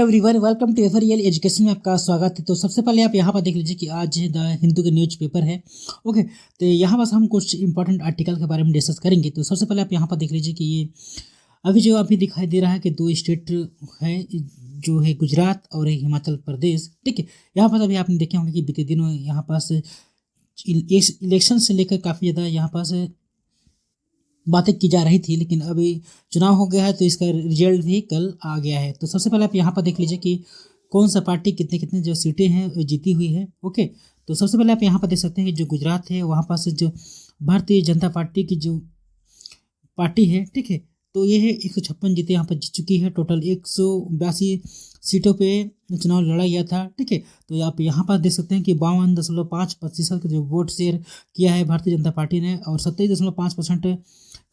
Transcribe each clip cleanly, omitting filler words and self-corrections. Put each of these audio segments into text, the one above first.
Everyone, welcome to एवरियल education में आपका स्वागत है। तो सबसे पहले आप यहाँ पर देख लीजिए कि आज द हिंदू के न्यूज़पेपर है। ओके, तो यहाँ पर हम कुछ इंपॉर्टेंट आर्टिकल के बारे में डिस्कस करेंगे। तो सबसे पहले आप यहाँ पर देख लीजिए कि ये अभी दिखाई दे रहा है कि दो स्टेट है, जो है गुजरात और हिमाचल प्रदेश। ठीक है, यहाँ पर अभी आपने देखे होंगे कि बीते दिनों यहाँ पास इलेक्शन से लेकर काफ़ी ज़्यादा यहाँ पास बातें की जा रही थी, लेकिन अभी चुनाव हो गया है तो इसका रिजल्ट भी कल आ गया है। तो सबसे पहले आप यहाँ पर देख लीजिए कि कौन सा पार्टी कितने कितने जो सीटें हैं वो जीती हुई है। ओके, तो सबसे पहले आप यहाँ पर देख सकते हैं कि जो गुजरात है वहाँ पास जो भारतीय जनता पार्टी की जो पार्टी है, ठीक है, तो ये है 156 जीते यहाँ पर जीत चुकी है। टोटल 182 सीटों पे चुनाव लड़ा गया था। ठीक है, तो आप यहाँ पर देख सकते हैं कि 52.5% का जो वोट शेयर किया है भारतीय जनता पार्टी ने, और 27.5%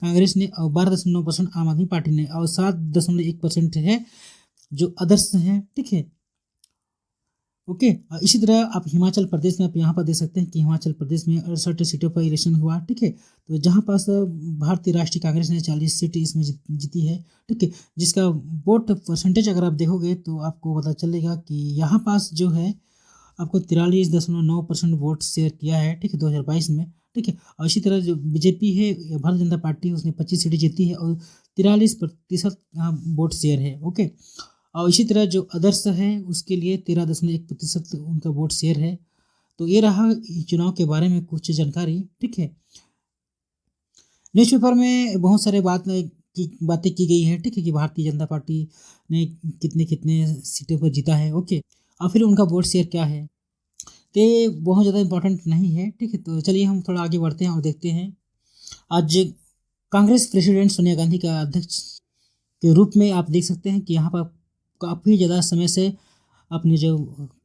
कांग्रेस ने, और 12.9% आम आदमी पार्टी ने, और 7.1% है जो अदर्स हैं। ठीक है, ओके, इसी तरह आप हिमाचल प्रदेश में आप यहाँ पर देख सकते हैं कि हिमाचल प्रदेश में 68 सीटों पर इलेक्शन हुआ। ठीक है, तो जहाँ पास भारतीय राष्ट्रीय कांग्रेस ने 40 सीट इसमें जीती है। ठीक है, जिसका वोट परसेंटेज अगर आप देखोगे तो आपको पता चलेगा कि यहाँ पास जो है आपको 43.9% वोट शेयर किया है। ठीक है, 2022 में। ठीक है, और इसी तरह जो बीजेपी है, भारतीय जनता पार्टी, उसने 25 सीटें जीती है और 43% यहाँ वोट शेयर है। ओके, और इसी तरह जो अदर्स है उसके लिए 13.1% उनका वोट शेयर है। तो ये रहा चुनाव के बारे में कुछ जानकारी। ठीक है, न्यूज़पेपर में बहुत सारे बातें की गई है। ठीक है, कि भारतीय जनता पार्टी ने कितने कितने सीटों पर जीता है। ओके, और फिर उनका वोट शेयर क्या है, तो ये बहुत ज़्यादा इम्पोर्टेंट नहीं है। ठीक है, तो चलिए हम थोड़ा आगे बढ़ते हैं और देखते हैं। आज कांग्रेस प्रेसिडेंट सोनिया गांधी का अध्यक्ष के रूप में आप देख सकते हैं कि यहाँ पर काफ़ी ज़्यादा समय से अपनी जो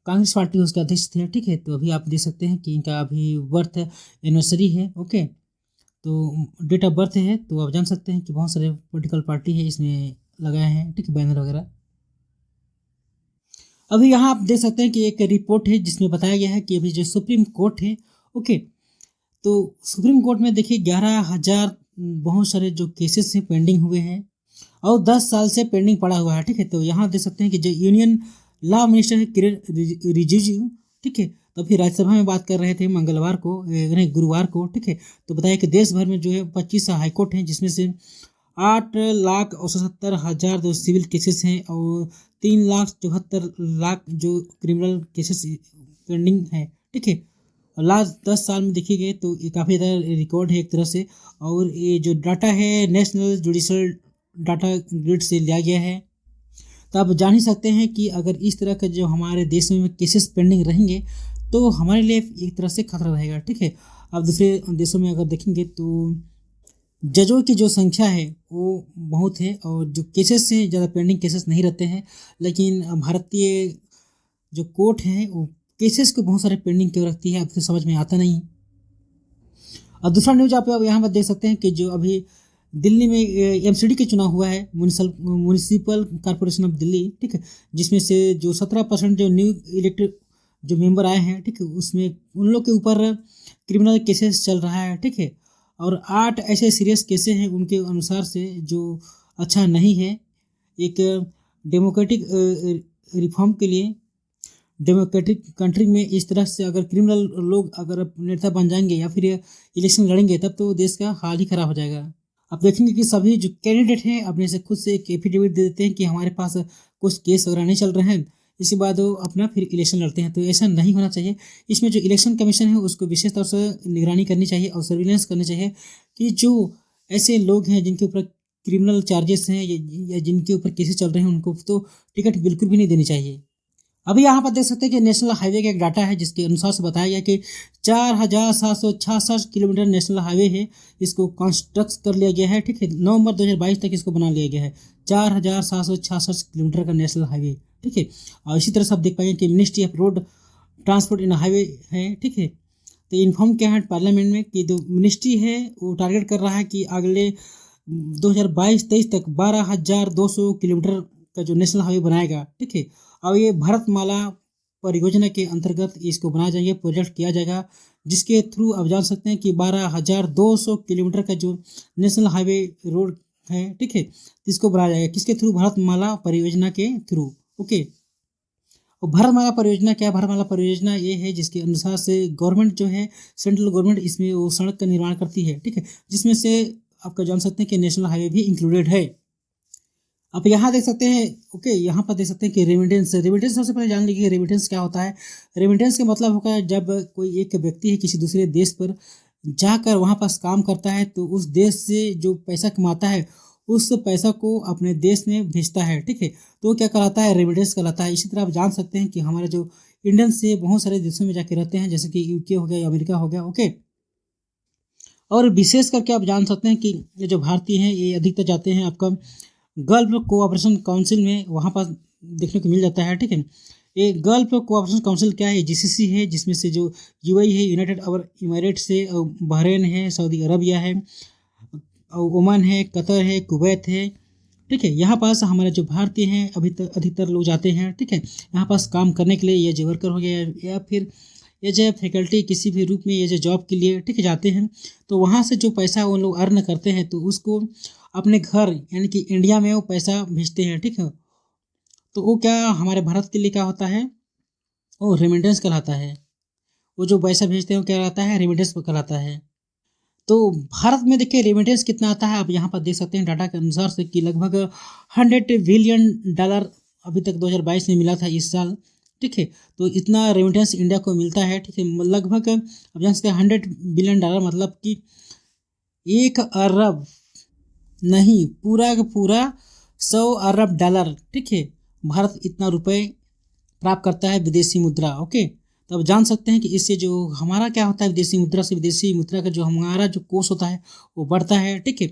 कांग्रेस पार्टी उसके अध्यक्ष थे। ठीक है, तो अभी आप देख सकते हैं कि इनका अभी बर्थ एनिवर्सरी है। ओके, तो डेट ऑफ बर्थ है, तो आप जान सकते हैं कि बहुत सारे पॉलिटिकल पार्टी है इसमें लगाए हैं। ठीक है, बैनर वगैरह। अभी यहाँ आप देख सकते हैं कि एक रिपोर्ट है जिसमें बताया गया है कि अभी जो सुप्रीम कोर्ट है, ओके, तो सुप्रीम कोर्ट में देखिए 11,000 बहुत सारे जो केसेस हैं पेंडिंग हुए हैं और 10 साल से पेंडिंग पड़ा हुआ है। ठीक है, तो यहाँ देख सकते हैं कि जो यूनियन लॉ मिनिस्टर है किरेन रिजिजू, ठीक है, तो फिर राज्यसभा में बात कर रहे थे मंगलवार को, नहीं गुरुवार को। ठीक है, तो बताया कि देश भर में जो है 25 हाईकोर्ट हैं, जिसमें से 8,69,000 जो सिविल केसेस हैं और 3,74,00,000 जो क्रिमिनल केसेस पेंडिंग है। ठीक है, और लास्ट 10 साल में देखिए गए तो ये काफ़ी ज़्यादा रिकॉर्ड है एक तरह से। और ये जो डाटा है नेशनल जुडिशल डाटा ग्रिड से लिया गया है। तो आप जान ही सकते हैं कि अगर इस तरह का जो हमारे देश में केसेस पेंडिंग रहेंगे तो हमारे लिए एक तरह से खतरा रहेगा। ठीक है, अब दूसरे देशों में अगर देखेंगे तो जजों की जो संख्या है वो बहुत है और जो केसेस से ज़्यादा पेंडिंग केसेस नहीं रहते हैं, लेकिन भारतीय जो कोर्ट है वो केसेस को बहुत सारे पेंडिंग क्यों रखती है, अब तो समझ में आता नहीं। और दूसरा न्यूज आप यहाँ पर देख सकते हैं कि जो अभी दिल्ली में एमसीडी के चुनाव हुआ है, म्यूनिसिपल कॉर्पोरेशन ऑफ दिल्ली। ठीक है, जिसमें से जो 17% जो न्यू इलेक्टेड जो मेंबर आए हैं, ठीक है, उसमें उन लोग के ऊपर क्रिमिनल केसेस चल रहा है। ठीक है, और 8 ऐसे सीरियस केसेस हैं उनके अनुसार से जो अच्छा नहीं है। एक डेमोक्रेटिक रिफॉर्म के लिए डेमोक्रेटिक कंट्री में इस तरह से अगर क्रिमिनल लोग अगर नेता बन जाएंगे या फिर इलेक्शन लड़ेंगे तब तो देश का हाल ही खराब हो जाएगा। आप देखेंगे कि सभी जो कैंडिडेट हैं अपने से खुद से एक एफिडेविट दे देते हैं कि हमारे पास कुछ केस वगैरह नहीं चल रहे हैं, इसके बाद वो अपना फिर इलेक्शन लड़ते हैं। तो ऐसा नहीं होना चाहिए। इसमें जो इलेक्शन कमीशन है उसको विशेष तौर से निगरानी करनी चाहिए और सर्विलेंस करनी चाहिए कि जो ऐसे लोग हैं जिनके ऊपर क्रिमिनल चार्जेस हैं या जिनके ऊपर केसेस चल रहे हैं उनको तो टिकट बिल्कुल भी नहीं देनी चाहिए। अभी यहाँ पर देख सकते हैं कि नेशनल हाईवे का एक डाटा है जिसके अनुसार से बताया गया कि 4,766 किलोमीटर नेशनल हाईवे है, इसको कंस्ट्रक्ट कर लिया गया है। ठीक है, नवंबर 2022 तक इसको बना लिया गया है। 4,766 किलोमीटर का नेशनल हाईवे। ठीक है, और इसी तरह से आप देख पाएंगे कि ministry of road transport in highway है। ठीक है, तो इन्फॉर्म किया है पार्लियामेंट में कि जो मिनिस्ट्री है वो टारगेट कर रहा है कि अगले 2022-23 तक 12,200 किलोमीटर का जो नेशनल हाईवे बनाएगा। ठीक है, और ये भारतमाला परियोजना के अंतर्गत इसको बनाया जाएगा, प्रोजेक्ट किया जाएगा, जिसके थ्रू आप जान सकते हैं कि 12,200 किलोमीटर का जो नेशनल हाईवे रोड है। ठीक है, इसको बनाया जाएगा किसके थ्रू? भारतमाला परियोजना के थ्रू। ओके, और भारतमाला परियोजना क्या है? भारतमाला परियोजना ये है जिसके अनुसार से गवर्नमेंट जो है, सेंट्रल गवर्नमेंट इसमें वो सड़क का निर्माण करती है, ठीक है? जिसमें से आपका जान सकते हैं कि नेशनल हाईवे भी इंक्लूडेड है। आप यहाँ देख सकते हैं, ओके, यहाँ पर देख सकते हैं कि रेमिटेंस। रेमिटेंस सबसे पहले जान लीजिए रेमिटेंस क्या होता है। रेमिटेंस का मतलब होता है जब कोई एक व्यक्ति है किसी दूसरे देश पर जाकर वहाँ पास काम करता है तो उस देश से जो पैसा कमाता है उस पैसा को अपने देश में भेजता है, ठीक है? तो क्या कहलाता है? रेमिटेंस कहलाता है। इसी तरह आप जान सकते हैं कि हमारे जो इंडियन से बहुत सारे देशों में जाके रहते हैं, जैसे कि यूके हो गया, अमेरिका हो गया, ओके। और विशेष करके आप जान सकते हैं कि ये जो भारतीय हैं ये अधिकतर जाते हैं आपका गल्फ कोऑपरेशन काउंसिल में, वहाँ पर देखने को मिल जाता है, ठीक है? ये गल्फ कोऑपरेशन काउंसिल क्या है? जीसीसी है, जिसमें से जो यूएई है, यूनाइटेड अरब इमिरेट्स है, और बहरीन है, सऊदी अरबिया है, और ओमान है, कतर है, कुवैत है, ठीक है? यहाँ पास हमारे जो भारतीय हैं अभी तक अधिकतर लोग जाते हैं, ठीक है? यहाँ पास काम करने के लिए, ये जो वर्कर हो गया या फिर ये जो फैकल्टी किसी भी रूप में ये जो जॉब के लिए, ठीक है, जाते हैं। तो वहाँ से जो पैसा वो लोग अर्न करते हैं तो उसको अपने घर यानी कि इंडिया में वो पैसा भेजते हैं, ठीक है? तो वो क्या हमारे भारत के लिए क्या होता है? वो रेमिटेंस कहलाता है। वो जो पैसा भेजते हैं वो क्या कहलाता है? रेमिटेंस कहलाता है। तो भारत में देखिए रेमिटेंस कितना आता है, आप यहाँ पर देख सकते हैं डाटा के अनुसार से कि लगभग 100 बिलियन डॉलर अभी तक 2022 में मिला था इस साल, ठीक है? तो इतना रेमिटेंस इंडिया को मिलता है, ठीक है? लगभग आप जान सकते हैं 100 बिलियन डॉलर मतलब कि 1 अरब नहीं, पूरा का पूरा 100 अरब डॉलर, ठीक है? भारत इतना रुपए प्राप्त करता है विदेशी मुद्रा, ओके। तो अब जान सकते हैं कि इससे जो हमारा क्या होता है विदेशी मुद्रा से, विदेशी मुद्रा का जो हमारा जो कोष होता है वो बढ़ता है, ठीक है?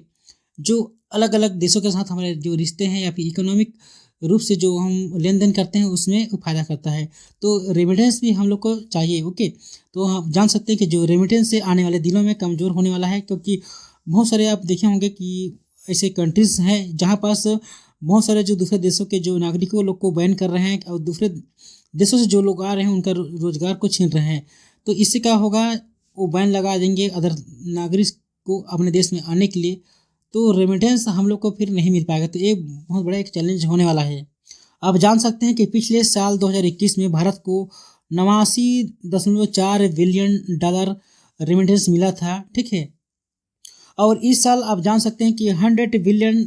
जो अलग अलग देशों के साथ हमारे जो रिश्ते हैं या फिर इकोनॉमिक रूप से जो हम लेन देन करते हैं उसमें वो फायदा करता है। तो रेमिटेंस भी हम लोग को चाहिए, ओके। तो हम जान सकते हैं कि जो रेमिटेंस से आने वाले दिनों में कमज़ोर होने वाला है, क्योंकि बहुत सारे आप देखे होंगे कि ऐसे कंट्रीज़ हैं जहाँ पास बहुत सारे जो दूसरे देशों के जो नागरिकों लोग को बैन कर रहे हैं और दूसरे देशों से जो लोग आ रहे हैं उनका रोजगार को छीन रहे हैं। तो इससे क्या होगा? वो बैन लगा देंगे अदर नागरिक को अपने देश में आने के लिए, तो रेमिटेंस हम लोग को फिर नहीं मिल पाएगा। तो एक बहुत बड़ा एक चैलेंज होने वाला है। आप जान सकते हैं कि पिछले साल 2021 में भारत को 89.4 बिलियन डॉलर रेमिटेंस मिला था, ठीक है? और इस साल आप जान सकते हैं कि 100 बिलियन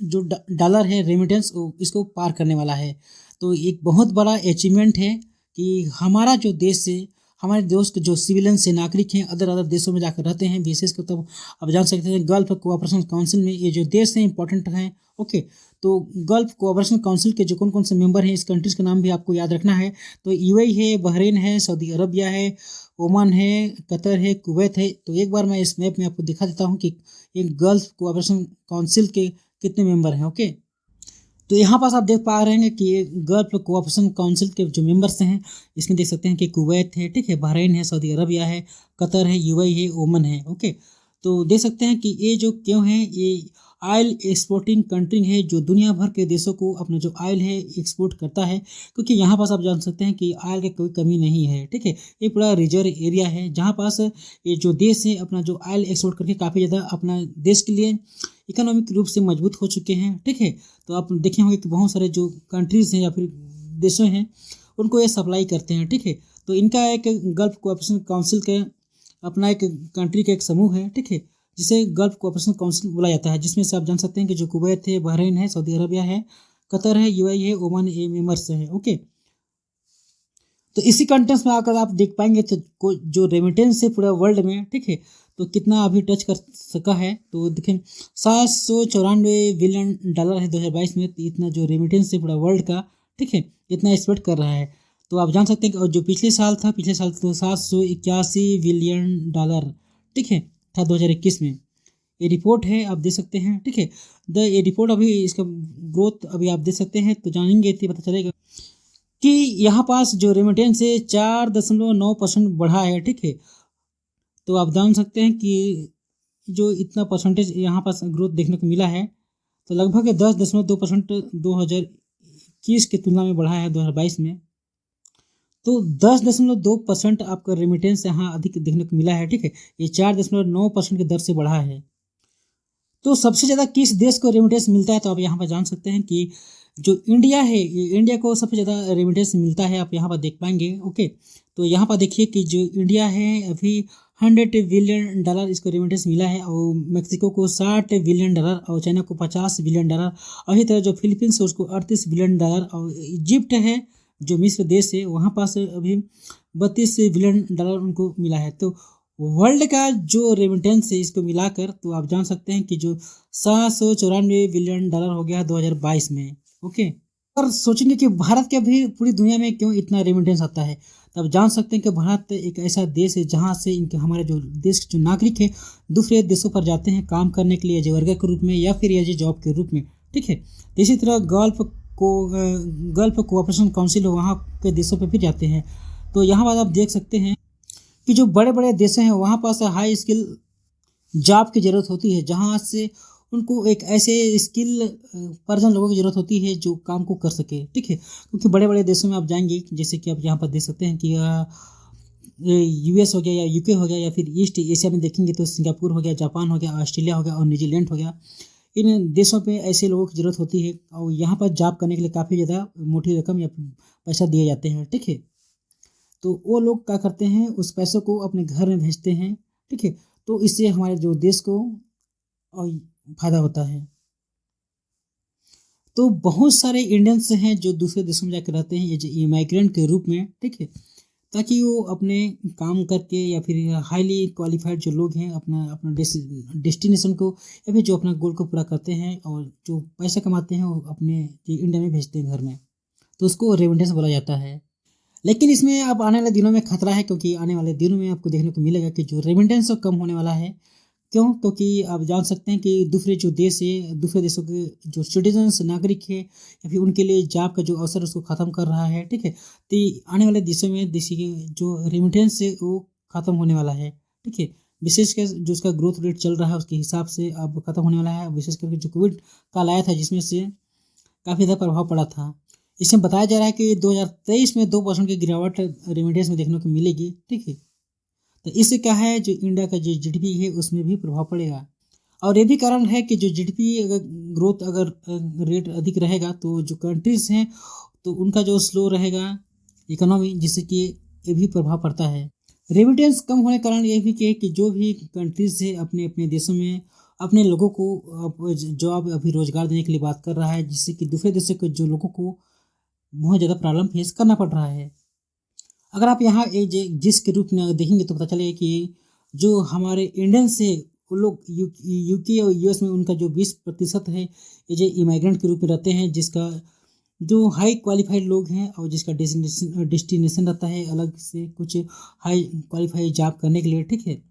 जो डॉलर है रेमिटेंस इसको पार करने वाला है। तो एक बहुत बड़ा अचीवमेंट है कि हमारा जो देश है, हमारे देश के जो सिविलियन से नागरिक हैं अदर अदर देशों में जाकर रहते हैं, विशेषकर तब आप जान सकते हैं गल्फ कोऑपरेशन काउंसिल में ये जो देश हैं इंपॉर्टेंट हैं, ओके। तो गल्फ कोऑपरेशन काउंसिल के जो कौन कौन से मेंबर हैं इस कंट्रीज का नाम भी आपको याद रखना है। तो यूएई है, बहरीन है, सऊदी अरबिया है, ओमान है, कतर है, कुवैत है। तो एक बार मैं इस मैप में आपको दिखा देता हूँ कि एक गल्फ कोऑपरेशन काउंसिल के कितने मेंबर हैं, ओके। तो यहाँ पास आप देख पा रहे हैं कि गल्फ कोऑपरेशन काउंसिल के जो मेंबर्स हैं इसमें देख सकते हैं कि कुवैत है, ठीक है, बहरीन है, सऊदी अरबिया है, कतर है, यूएई है, ओमान है, ओके। तो देख सकते हैं कि ये जो क्यों है, ये ऑयल एक्सपोर्टिंग कंट्री है जो दुनिया भर के देशों को अपना जो ऑयल है एक्सपोर्ट करता है, क्योंकि यहाँ पास आप जान सकते हैं कि ऑयल की कोई कमी नहीं है, ठीक है। ये पूरा रिजर्व एरिया है जहाँ पास ये जो देश है अपना जो ऑयल एक्सपोर्ट करके काफ़ी ज़्यादा अपना देश के लिए इकोनॉमिक रूप से मजबूत हो चुके हैं, ठीक है। तो आप देखे होंगे कि बहुत सारे जो कंट्रीज़ हैं या फिर देशों हैं उनको ये सप्लाई करते हैं, ठीक है। तो इनका एक गल्फ कोऑपरेशन काउंसिल के अपना एक कंट्री का एक समूह है, ठीक है, जिसे गल्फ कोऑपरेशन काउंसिल बोला जाता है, जिसमें से आप जान सकते हैं कि जो कुवैत है, बहरीन है, सऊदी अरबिया है, कतर है, यूएई है, ओमान ये मेंबर्स है, ओके। तो इसी कंटेंट्स में आकर आप देख पाएंगे तो जो रेमिटेंस है पूरा वर्ल्ड में, ठीक है, तो कितना अभी टच कर सका है। तो देखें 794 बिलियन डॉलर है 2022 में। तो इतना जो रेमिटेंस है पूरा वर्ल्ड का, ठीक है, इतना एक्सपेक्ट कर रहा है। तो आप जान सकते हैं कि और जो पिछले साल तो 781 बिलियन डॉलर, ठीक है, था 2021 में। ये रिपोर्ट है, आप देख सकते हैं, ठीक है। ये रिपोर्ट अभी इसका ग्रोथ अभी आप देख सकते हैं तो जानेंगे तो पता चलेगा कि यहाँ पास जो रेमिटेंस है 4.9% बढ़ा है, ठीक है। तो आप जान सकते हैं कि जो इतना परसेंटेज यहाँ पास ग्रोथ देखने को मिला है तो लगभग 10.2% 2021 की तुलना में बढ़ा है 2022 में। तो 10.2% आपका रेमिटेंस यहाँ अधिक देखने को मिला है, ठीक है। ये 4.9% की दर से बढ़ा है। तो सबसे ज़्यादा किस देश को रेमिटेंस मिलता है? तो आप यहाँ पर जान सकते हैं कि जो इंडिया है, ये इंडिया को सबसे ज़्यादा रेमिटेंस मिलता है, आप यहाँ पर देख पाएंगे। ओके, तो यहाँ पर देखिए कि जो इंडिया है अभी 100 बिलियन डॉलर इसको रेमिटेंस मिला है, और मेक्सिको को 60 बिलियन डॉलर, और चाइना को 50 बिलियन डॉलर, और इसी तरह जो फिलीपींस है उसको 38 बिलियन डॉलर, और इजिप्ट है जो मिस्र देश है वहाँ पास अभी 32 बिलियन डॉलर उनको मिला है। तो वर्ल्ड का जो रेमिटेंस है इसको मिलाकर तो आप जान सकते हैं कि जो 794 बिलियन डॉलर हो गया 2022 में। ओके, और सोचेंगे कि भारत के भी पूरी दुनिया में क्यों इतना रेमिटेंस आता है, तो आप जान सकते हैं कि भारत एक ऐसा देश है जहाँ से इनके हमारे जो देश के जो नागरिक है दूसरे देशों पर जाते हैं काम करने के लिए, एज ए वर्कर के रूप में या फिर एज ए जॉब के रूप में। ठीक है, इसी तरह गल्फ कोऑपरेशन काउंसिल है वहाँ के देशों पर भी जाते हैं। तो यहाँ बाद आप देख सकते हैं कि जो बड़े बड़े देश हैं वहाँ पास हाई स्किल जॉब की ज़रूरत होती है, जहाँ से उनको एक ऐसे स्किल पर्सन लोगों की ज़रूरत होती है जो काम को कर सके। ठीक है, क्योंकि बड़े बड़े देशों में आप जाएंगे, जैसे कि आप यहाँ पर देख सकते हैं कि यूएस हो गया या यूके हो गया, या फिर ईस्ट एशिया में देखेंगे तो सिंगापुर हो गया, जापान हो गया, ऑस्ट्रेलिया हो गया और न्यूजीलैंड हो गया। इन देशों पे ऐसे लोगों की ज़रूरत होती है, और यहाँ पर जॉब करने के लिए काफ़ी ज़्यादा मोटी रकम या पैसा दिए जाते हैं। ठीक है, तो वो लोग क्या करते हैं, उस पैसों को अपने घर में भेजते हैं। ठीक है, तो इससे हमारे जो देश को फायदा होता है। तो बहुत सारे इंडियंस हैं जो दूसरे देशों में जाकर रहते हैं एज इमाइग्रेंट के रूप में। ठीक है, ताकि वो अपने काम करके या फिर हाईली क्वालिफाइड जो लोग हैं अपना अपना डेस्टिनेशन को या फिर जो अपना गोल को पूरा करते हैं और जो पैसा कमाते हैं वो अपने इंडिया में भेजते हैं घर में, तो उसको रेमिटेंस बोला जाता है। लेकिन इसमें अब आने वाले दिनों में खतरा है, क्योंकि आने वाले दिनों में आपको देखने को मिलेगा कि जो रेमिटेंस कम होने वाला है। क्यों? क्योंकि आप जान सकते हैं कि दूसरे जो देश है, दूसरे देशों के जो सिटीजन्स नागरिक है या फिर उनके लिए जॉब का जो अवसर उसको ख़त्म कर रहा है। ठीक है, तो आने वाले देशों में देश की जो रेमिटेंस है वो ख़त्म होने वाला है। ठीक है, विशेषकर जो उसका ग्रोथ रेट चल रहा है उसके हिसाब से अब ख़त्म होने वाला है। विशेष करके जो कोविड काल आया था जिसमें से काफ़ी ज़्यादा प्रभाव पड़ा था। इसमें बताया जा रहा है कि 2023 में 2% की गिरावट रेमिटेंस में देखने को मिलेगी। ठीक है, तो इससे क्या है, जो इंडिया का जो जीडीपी है उसमें भी प्रभाव पड़ेगा। और ये भी कारण है कि जो जीडीपी अगर ग्रोथ अगर रेट अधिक रहेगा तो जो कंट्रीज़ हैं तो उनका जो स्लो रहेगा इकोनॉमी, जिससे कि ये भी प्रभाव पड़ता है। रेमिटेंस कम होने के कारण ये भी कि जो भी कंट्रीज़ है अपने अपने देशों में अपने लोगों को जॉब अभी रोजगार देने के लिए बात कर रहा है, जिससे कि दूसरे देशों के जो लोगों को बहुत ज़्यादा प्रॉब्लम फेस करना पड़ रहा है। अगर आप यहाँ जिस के रूप में देखेंगे तो पता चलेगा कि जो हमारे इंडियंस है वो लोग यूके और यूएस में उनका जो 20% है ये जो इमाइग्रेंट के रूप में रहते हैं, जिसका जो हाई क्वालिफाइड लोग हैं और जिसका डेस्टिनेशन रहता है अलग से कुछ हाई क्वालिफाइड जॉब करने के लिए। ठीक है,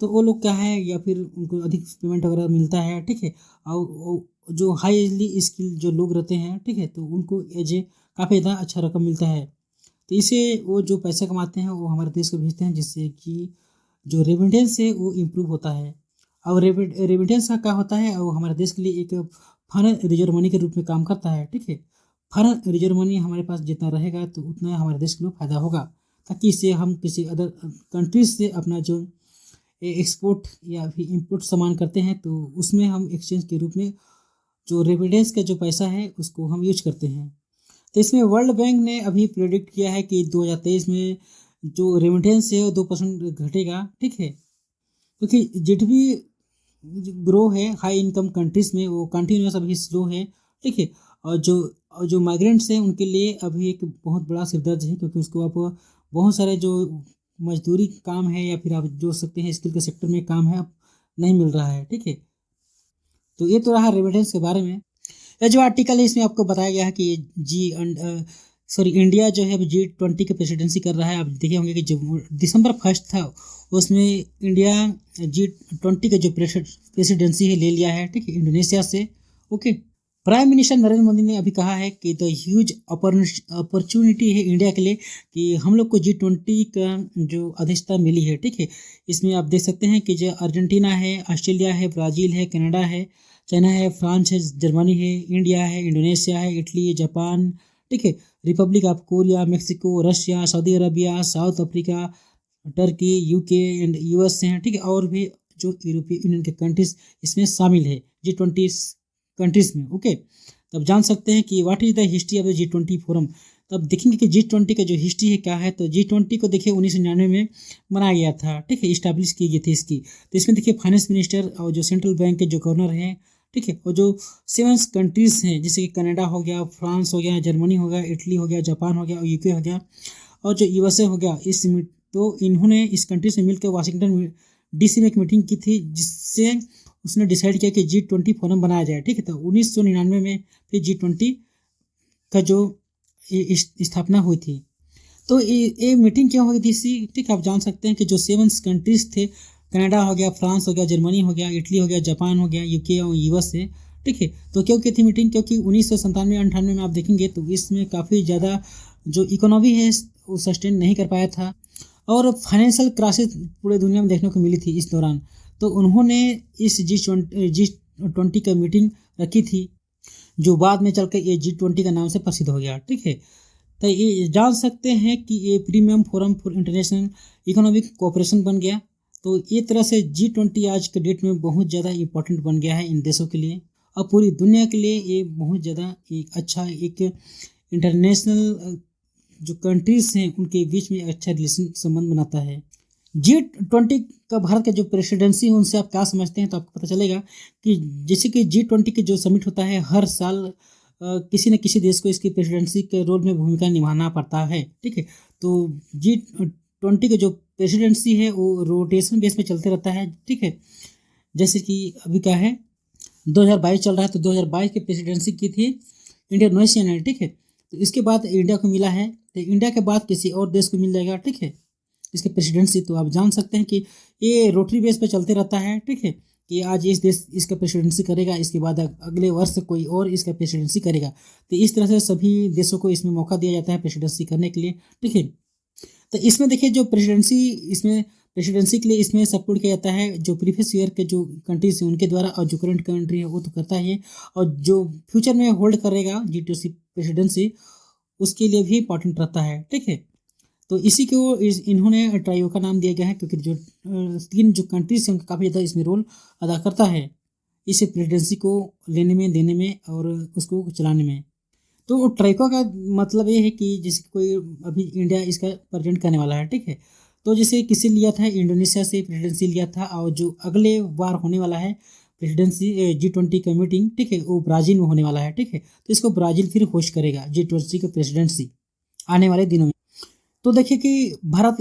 तो वो लोग क्या है या फिर उनको अधिक पेमेंट वगैरह मिलता है। ठीक है, और जो हाईली स्किल जो लोग रहते हैं, ठीक है, तो उनको एज ए काफ़ी ज़्यादा अच्छा रकम मिलता है। तो इसे वो जो पैसा कमाते हैं वो हमारे देश को भेजते हैं, जिससे कि जो रेमिटेंस है वो इम्प्रूव होता है। और रेमिटेंस का क्या होता है, वो हमारे देश के लिए एक फॉरेन रिजर्व मनी के रूप में काम करता है। ठीक है, फॉरेन रिजर्व मनी हमारे पास जितना रहेगा तो उतना हमारे देश के लिए फ़ायदा होगा, ताकि इससे हम किसी अदर कंट्रीज से अपना जो एक्सपोर्ट या फिर इम्पोर्ट सामान करते हैं तो उसमें हम एक्सचेंज के रूप में जो रेमिटेंस का जो पैसा है उसको हम यूज करते हैं। तो इसमें वर्ल्ड बैंक ने अभी प्रेडिक्ट किया है कि 2023 में जो रेमिटेंस है वो 2% घटेगा। ठीक है, क्योंकि जीडीपी ग्रो है हाई इनकम कंट्रीज़ में वो कंटिन्यूस अभी स्लो है। ठीक है, और जो माइग्रेंट्स हैं उनके लिए अभी एक बहुत बड़ा सिरदर्द है, क्योंकि उसको आप बहुत सारे जो मजदूरी काम है या फिर आप जो सकते हैं स्किल के सेक्टर में काम है अब नहीं मिल रहा है। ठीक है, तो ये तो रहा रेमिटेंस के बारे में। ये जो आर्टिकल है इसमें आपको बताया गया है कि इंडिया जो है अब G20 की प्रेसिडेंसी कर रहा है। आप देखे होंगे कि जो दिसंबर 1 था उसमें इंडिया G20 का जो प्रेसिडेंसी है ले लिया है। ठीक है, इंडोनेशिया से। Okay, prime minister Narendra Modi ने अभी कहा है कि द ह्यूज अपॉर्चुनिटी है इंडिया के लिए कि हम लोग को G20 का जो अध्यक्षता मिली है। ठीक है, इसमें आप देख सकते हैं कि जो अर्जेंटीना है, ऑस्ट्रेलिया है, ब्राज़ील है, कनाडा है, चाइना है, फ्रांस है, जर्मनी है, इंडिया है, इंडोनेशिया है, इटली, जापान, ठीक है, Republic of Korea, Mexico, Russia, Saudi Arabia, south Africa, Turkey, UK and US हैं। ठीक है, और भी जो यूरोपीय यूनियन के कंट्रीज इसमें शामिल है G20 कंट्रीज में। ओके, तब जान सकते हैं कि what is the history of the G20 forum. तब देखेंगे कि G20 का जो हिस्ट्री है क्या है, तो G20 को देखिए 1999 में बनाया गया था, ठीक है, इस्टेब्लिश की गई थी इसकी। तो इसमें देखिए फाइनेंस मिनिस्टर और जो सेंट्रल बैंक के जो गवर्नर हैं, ठीक है, और जो 7 कंट्रीज़ हैं जैसे कि कनाडा हो गया, फ्रांस हो गया, जर्मनी हो गया, इटली हो गया, जापान हो गया और यूके हो गया और जो यूएसए हो गया, तो इन्होंने इस कंट्री से मिलकर वाशिंगटन डीसी में एक मीटिंग की थी, जिससे उसने डिसाइड किया कि G20 फोरम बनाया जाए, ठीक है। तो 1999 में फिर G20 का जो स्थापना हुई थी। तो ये मीटिंग क्यों हुई थी इसी, ठीक है, आप जान सकते हैं कि जो 7 कंट्रीज थे, कनाडा हो गया, फ्रांस हो गया, जर्मनी हो गया, इटली हो गया, जापान हो गया, यूके और यूएसए, ठीक है। तो क्यों की थी मीटिंग, क्योंकि 1997-98 में आप देखेंगे तो इसमें काफ़ी ज़्यादा जो इकोनॉमी है वो सस्टेन नहीं कर पाया था और फाइनेंशियल क्राइसिस पूरे दुनिया में देखने को मिली थी इस दौरान। तो उन्होंने इस G20 का मीटिंग रखी थी, जो बाद में चलकर ये G20 का नाम से प्रसिद्ध हो गया, ठीक है। तो ये जान सकते हैं कि ये premium forum for international economic cooperation बन गया। तो ये तरह से G20 आज के डेट में बहुत ज़्यादा इम्पोर्टेंट बन गया है इन देशों के लिए और पूरी दुनिया के लिए ये बहुत ज़्यादा एक अच्छा एक इंटरनेशनल जो कंट्रीज़ हैं उनके बीच में अच्छा रिलेशन संबंध बनाता है। G20 का भारत का जो प्रेसिडेंसी है उनसे आप क्या समझते हैं, तो आपको पता चलेगा कि जैसे कि G20 के जो समिट होता है हर साल किसी न किसी देश को इसकी प्रेसिडेंसी के रोल में भूमिका निभाना पड़ता है, ठीक है। तो G20 का जो प्रेसिडेंसी है वो रोटेशन बेस पे चलते रहता है, ठीक है। जैसे कि अभी क्या है 2022 चल रहा है, तो 2022 की प्रेसिडेंसी की थी इंडोनेशिया ने, ठीक है। तो इसके बाद इंडिया को मिला है, तो इंडिया के बाद किसी और देश को मिल जाएगा, ठीक है, इसके प्रेसिडेंसी। तो आप जान सकते हैं कि ये रोटरी बेस पे चलते रहता है, ठीक है, कि आज इस देश इसका प्रेसिडेंसी करेगा, इसके बाद अगले वर्ष कोई और इसका प्रेसिडेंसी करेगा। तो इस तरह से सभी देशों को इसमें मौका दिया जाता है प्रेसिडेंसी करने के लिए, ठीक है। तो इसमें देखिए जो प्रेसिडेंसी के लिए इसमें सपोर्ट किया जाता है जो प्रीवियस ईयर के जो कंट्रीज हैं उनके द्वारा, और जो करंट कंट्री है वो तो करता ही है, और जो फ्यूचर में होल्ड करेगा G20 प्रेसिडेंसी उसके लिए भी इंपॉर्टेंट रहता है, ठीक है। तो इसी को इन्होंने ट्राइयो का नाम दिया गया है, क्योंकि जो 3 जो कंट्रीज हैं उनका काफ़ी ज़्यादा इसमें रोल अदा करता है इस प्रेसिडेंसी को लेने में, देने में और उसको चलाने में। तो ट्राइको का मतलब ये है कि जैसे कोई अभी इंडिया इसका प्रेजेंट करने वाला है, ठीक है। तो जैसे किसी लिया था इंडोनेशिया से प्रेसिडेंसी लिया था, और जो अगले बार होने वाला है प्रेसिडेंसी G20 का मीटिंग, ठीक है, वो ब्राज़ील में होने वाला है, ठीक है। तो इसको ब्राज़ील फिर होस्ट करेगा G20 का प्रेसिडेंसी आने वाले दिनों में। तो देखिए कि भारत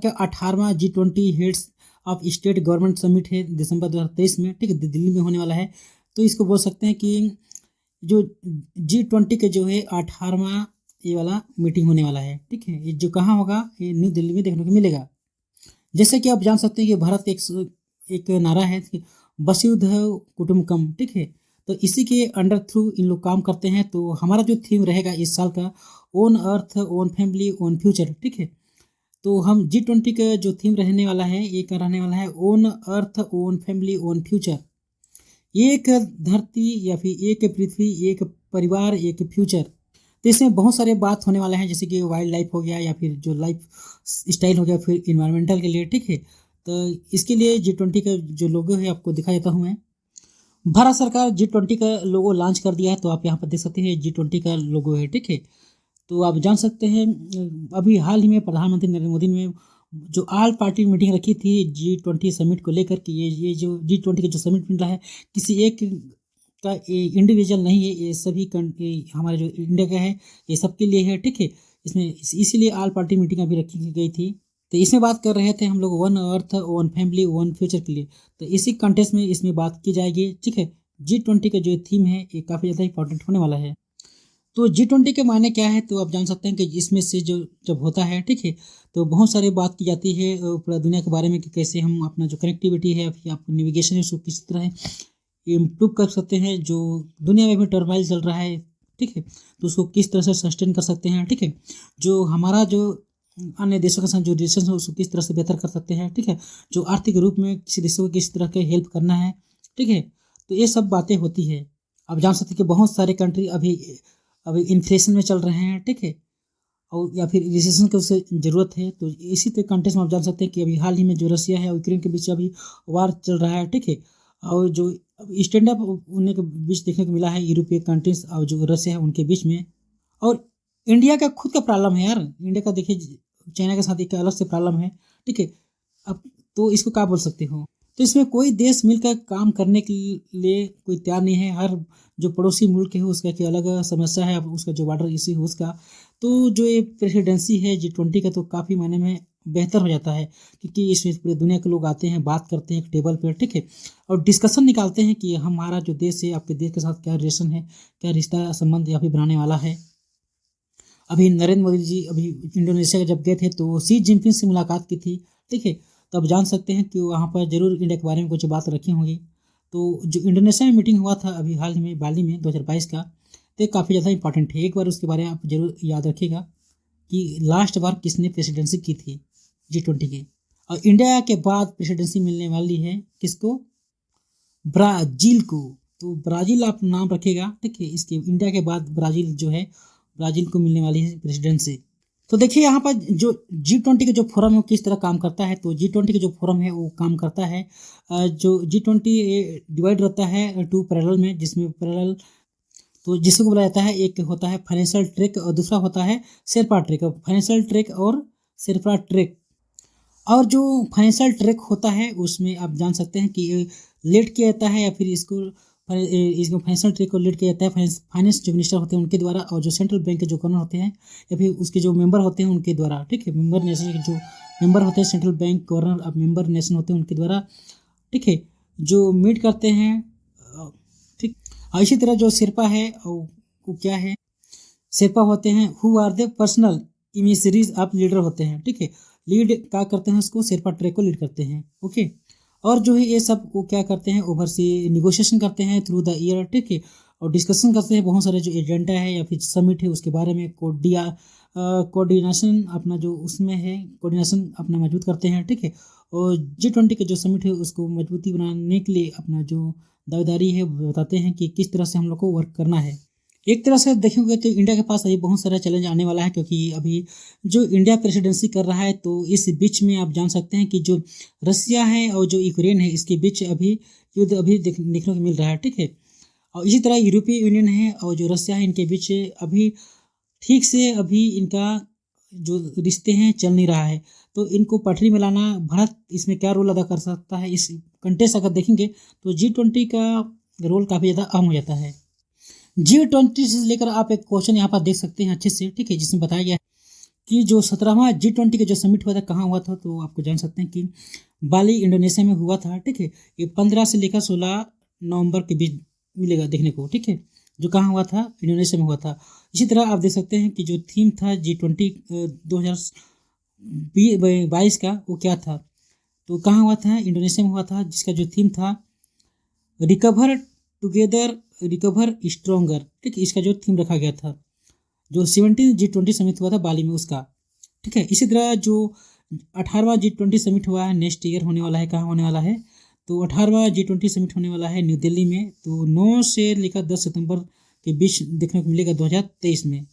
का 18वां G20 heads of state government summit है दिसंबर 2023 में, ठीक है, दिल्ली में होने वाला है। तो इसको बोल सकते हैं कि जो G20 के जो है 18वां ये वाला मीटिंग होने वाला है, ठीक है। ये जो कहाँ होगा, ये न्यू दिल्ली में देखने को मिलेगा। जैसे कि आप जान सकते हैं कि भारत एक नारा है कि वसुधैव कुटुंबकम, ठीक है। तो इसी के अंडर थ्रू इन लोग काम करते हैं। तो हमारा जो थीम रहेगा इस साल का ओन अर्थ ओन फैमिली ओन फ्यूचर, ठीक है। तो हम G20 का जो थीम रहने वाला है ये क्या रहने वाला है, ओन अर्थ ओन फैमिली ओन फ्यूचर। एक धरती या फिर एक पृथ्वी, एक परिवार, एक फ्यूचर। तो इसमें बहुत सारे बात होने वाले हैं, जैसे कि वाइल्ड लाइफ हो गया या फिर जो लाइफ स्टाइल हो गया, फिर इन्वायरमेंटल के लिए, ठीक है। तो इसके लिए G20 का जो लोगो है आपको दिखा देता हूँ मैं। भारत सरकार G20 का लोगो लॉन्च कर दिया है, तो आप यहाँ पर देख सकते हैं G20 का लोगो है, ठीक है। तो आप जान सकते हैं अभी हाल ही में प्रधानमंत्री नरेंद्र मोदी ने जो ऑल पार्टी मीटिंग रखी थी G20 समिट को लेकर कि ये जो G20 का जो समिट मिल रहा है किसी एक का इंडिविजुअल नहीं है, ये सभी हमारे जो इंडिया का है ये सबके लिए है, ठीक है। इसमें इसीलिए ऑल पार्टी मीटिंग अभी रखी गई थी। तो इसमें बात कर रहे थे हम लोग one earth one family one future के लिए। तो इसी कंटेस्ट में इसमें बात की जाएगी, ठीक है। G20 का जो थीम है ये काफ़ी ज़्यादा इंपॉर्टेंट होने वाला है। तो G20 के मायने क्या है, तो आप जान सकते हैं कि इसमें से जो जब होता है, ठीक है, तो बहुत सारी बात की जाती है पूरा दुनिया के बारे में कि कैसे हम अपना जो कनेक्टिविटी है या आपको नेविगेशन है उसको किस तरह इम्प्रूव कर सकते हैं। जो दुनिया में भी टर्माइल चल रहा है, ठीक है, तो उसको किस तरह से सस्टेन कर सकते हैं, ठीक है। जो हमारा जो अन्य देशों के साथ जो रिलेशन है उसको किस तरह से बेहतर कर सकते हैं, ठीक है। जो आर्थिक रूप में किसी देशों को किस तरह के हेल्प करना है, ठीक है। तो ये सब बातें होती है। आप जान सकते हैं कि बहुत सारे कंट्री अभी इन्फ्लेशन में चल रहे हैं, ठीक है, और या फिर रिसेशन की उसे ज़रूरत है। तो इसी तरह कंटेक्स्ट में आप जान सकते हैं कि अभी हाल ही में जो रसिया है और यूक्रेन के बीच अभी वार चल रहा है, ठीक है। और जो अब स्टैंड अप उन्हीं के बीच देखने को मिला है, यूरोपीय कंट्रीज और जो रशिया है उनके बीच में। और इंडिया का खुद का प्रॉब्लम है यार, इंडिया का देखिए चाइना के साथ एक अलग से प्रॉब्लम है, ठीक है। अब तो इसको क्या बोल सकते हो, तो इसमें कोई देश मिलकर काम करने के लिए कोई तैयार नहीं है। हर जो पड़ोसी मुल्क है उसका की अलग समस्या है, अब उसका जो बॉर्डर इशू है उसका। तो जो ये प्रेसिडेंसी है G20 का, तो काफ़ी मायने में बेहतर हो जाता है, क्योंकि इसमें पूरे दुनिया के लोग आते हैं, बात करते हैं एक टेबल पर, ठीक है, और डिस्कशन निकालते हैं कि हमारा जो देश है आपके देश के साथ क्या रिलेशन है, क्या रिश्ता संबंध या फिर बनाने वाला है। अभी नरेंद्र मोदी जी अभी इंडोनेशिया जब गए थे तो शी जिनपिंग से मुलाकात की थी, ठीक है। तो आप जान सकते हैं कि वहाँ पर ज़रूर इंडिया के बारे में कुछ बात रखी होंगी। तो जो इंडोनेशिया में मीटिंग हुआ था अभी हाल ही में बाली में 2022 का, तो काफ़ी ज़्यादा इंपॉर्टेंट है। एक बार उसके बारे में आप जरूर याद रखिएगा कि लास्ट बार किसने प्रेसिडेंसी की थी G20 की। और इंडिया के बाद प्रेसिडेंसी मिलने वाली है किसको, ब्राज़ील को। तो ब्राज़ील आप नाम रखिएगा, ठीक है। इसके इंडिया के बाद ब्राज़ील जो है, ब्राज़ील को मिलने वाली है प्रेसिडेंसी। तो देखिए यहाँ पर जो G20 का जो फोरम है वो किस तरह काम करता है। तो G20 का जो फोरम है वो काम करता है, जो G20 डिवाइड रहता है टू पैरेलल में, जिसमें पैरेलल तो जिसको बोला जाता है, एक होता है फाइनेंशियल ट्रैक और दूसरा होता है शेरपा ट्रैक। फाइनेंशियल ट्रैक और शेरपा ट्रैक, और जो फाइनेंशियल ट्रैक होता है उसमें आप जान सकते हैं कि लेट किया जाता है, या फिर इसको फाइनेंशियल ट्रैक को लीड किया जाता है फाइनेंस जो मिनिस्टर होते हैं उनके द्वारा, और जो सेंट्रल बैंक के जो गवर्नर होते हैं या फिर उसके जो मेंबर होते हैं उनके द्वारा, ठीक है। मेंबर नेशन के जो मेंबर होते हैं, सेंट्रल बैंक गवर्नर अब मेंबर नेशन होते हैं उनके द्वारा, ठीक है, जो मीट करते हैं, ठीक। और इसी तरह जो शेरपा है वो क्या है, शेरपा होते हैं who are the personal emissaries of leader होते हैं, ठीक है। लीड क्या करते हैं उसको, शेरपा ट्रैक को लीड करते हैं, ओके। और जो है ये सब वो क्या करते हैं, ओवरसी निगोशिएशन करते हैं थ्रू द ईयर, ठीक है। और डिस्कशन करते हैं बहुत सारे जो एजेंडा है या फिर समिट है उसके बारे में, कोऑर्डिनेशन अपना जो उसमें है, कोऑर्डिनेशन अपना मजबूत करते हैं, ठीक है। और G20 के जो समिट है उसको मजबूती बनाने के लिए अपना जो दावेदारी है वो बताते हैं कि किस तरह से हम लोग को वर्क करना है। एक तरह से देखेंगे तो इंडिया के पास अभी बहुत सारा चैलेंज आने वाला है, क्योंकि अभी जो इंडिया प्रेसिडेंसी कर रहा है, तो इस बीच में आप जान सकते हैं कि जो रसिया है और जो यूक्रेन है इसके बीच अभी युद्ध अभी देखने को मिल रहा है, ठीक है। और इसी तरह यूरोपीय यूनियन है और जो रसिया है इनके बीच अभी ठीक से अभी इनका जो रिश्ते हैं चल नहीं रहा है। तो इनको पटरी में लाना भारत इसमें क्या रोल अदा कर सकता है, इस कंटेस्ट अगर देखेंगे तो G20 का रोल काफ़ी ज़्यादा अहम हो जाता है। G20 से लेकर आप एक क्वेश्चन यहाँ पर देख सकते हैं अच्छे से, ठीक है, जिसमें बताया गया है कि जो 17वां G20 का जो समिट हुआ था कहाँ हुआ था, तो आपको जान सकते हैं कि बाली इंडोनेशिया में हुआ था, ठीक है। ये 15 से लेकर 16 नवंबर के बीच मिलेगा देखने को, ठीक है, जो कहाँ हुआ था, इंडोनेशिया में हुआ था। इसी तरह आप देख सकते हैं कि जो थीम था G20 2022 का वो क्या था, तो कहाँ हुआ था, इंडोनेशिया में हुआ था, जिसका जो थीम था रिकवर टुगेदर रिकवर स्ट्रोंगर, ठीक है, इसका जो थीम रखा गया था। जो 17 G20 समिट हुआ था बाली में उसका, ठीक है। इसी तरह जो 18वां G20 समिट हुआ है नेक्स्ट ईयर होने वाला है, कहाँ होने वाला है, तो 18वां G20 समिट होने वाला है न्यू दिल्ली में, तो 9 से लेकर 10 सितंबर के बीच देखने को मिलेगा 2023 में।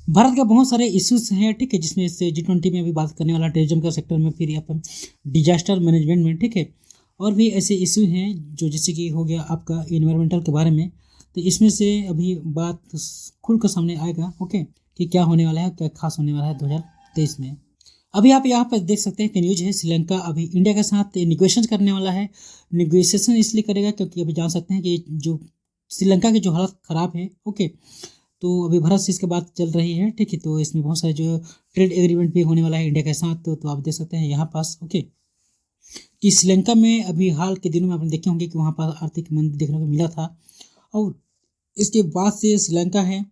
भारत का बहुत सारे इश्यूज हैं, ठीक है, जिसमें से G20 में भी बात करने वाला टूरिज्म का सेक्टर में, फिर अपन डिजास्टर मैनेजमेंट में, ठीक है। और भी ऐसे इशू हैं जो जैसे कि हो गया आपका इन्वायरमेंटल के बारे में, तो इसमें से अभी बात खुल कर सामने आएगा, ओके, कि क्या होने वाला है, क्या खास होने वाला है 2023 में। अभी आप यहाँ पर देख सकते हैं कि न्यूज है श्रीलंका अभी इंडिया के साथ निगोशिएशन करने वाला है। निगोशिएशन इसलिए करेगा क्योंकि अभी जान सकते हैं कि जो श्रीलंका की जो हालत ख़राब है, ओके, तो अभी भारत से इसके बात चल रही है, ठीक है। तो इसमें बहुत सारे जो ट्रेड एग्रीमेंट भी होने वाला है इंडिया के साथ, तो आप देख सकते हैं यहाँ पास, ओके, कि श्रीलंका में अभी हाल के दिनों में आपने देखे होंगे कि वहाँ पर आर्थिक मंदी देखने को मिला था, और इसके बाद से श्रीलंका है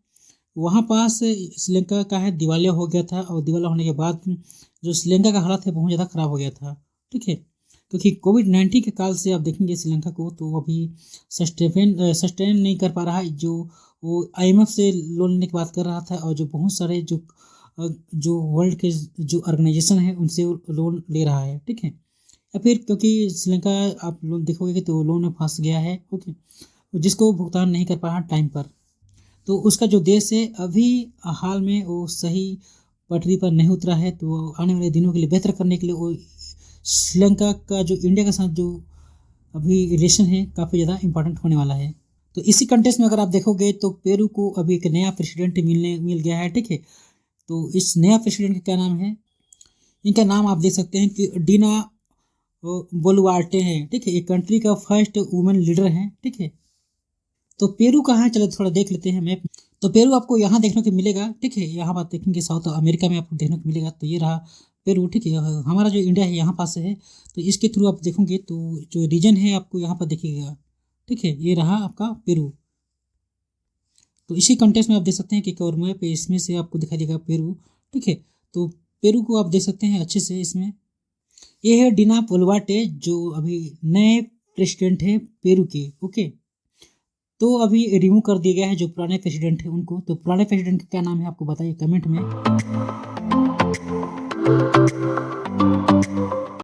वहाँ पास श्रीलंका का है दिवालिया हो गया था, और दिवालिया होने के बाद जो श्रीलंका का हालत है बहुत ज़्यादा ख़राब हो गया था, ठीक है, क्योंकि कोविड-19 के काल से आप देखेंगे श्रीलंका को तो अभी सस्टेन नहीं कर पा रहा है। जो वो IMF से लोन लेने की बात कर रहा था, और जो बहुत सारे जो वर्ल्ड के जो ऑर्गेनाइजेशन है उनसे लोन ले रहा है, ठीक है। या फिर क्योंकि श्रीलंका आप लोन देखोगे कि तो लोन में फंस गया है, ओके, जिसको भुगतान नहीं कर पा टाइम पर, तो उसका जो देश है अभी हाल में वो सही पटरी पर नहीं उतरा है। तो आने वाले दिनों के लिए बेहतर करने के लिए वो श्रीलंका का जो इंडिया के साथ जो अभी रिलेशन है काफ़ी ज़्यादा इंपॉर्टेंट होने वाला है। तो इसी कंटेक्स्ट में अगर आप देखोगे तो पेरू को अभी एक नया प्रेसिडेंट मिल गया है, ठीक है। तो इस नया प्रेसिडेंट का क्या नाम है, इनका नाम आप देख सकते हैं कि डीना बोलुआर्टे है, ठीक है। एक कंट्री का फर्स्ट वुमेन लीडर है, ठीक है। तो पेरू कहाँ है, चलो थोड़ा देख लेते हैं मैप। तो पेरू आपको यहाँ देखने को मिलेगा, ठीक है। यहाँ बात देखेंगे साउथ अमेरिका में आपको देखने को मिलेगा। तो ये रहा पेरू, ठीक है। हमारा जो इंडिया है यहाँ पास है, तो इसके थ्रू आप देखोगे तो जो रीजन है आपको यहाँ पर दिखेगा, ठीक है। ये रहा आपका पेरू। तो इसी कंटेक्स्ट में आप देख सकते हैं कि कवर मैप पे इसमें से आपको दिखाई देगा पेरू, ठीक है। तो पेरू को आप देख सकते हैं अच्छे से। इसमें ये है डीना बोलुआर्टे जो अभी नए प्रेसिडेंट है पेरू के, ओके। तो अभी रिमूव कर दिया गया है जो पुराने प्रेसिडेंट है उनको। तो पुराने प्रेसिडेंट का क्या नाम है आपको बताइए कमेंट में।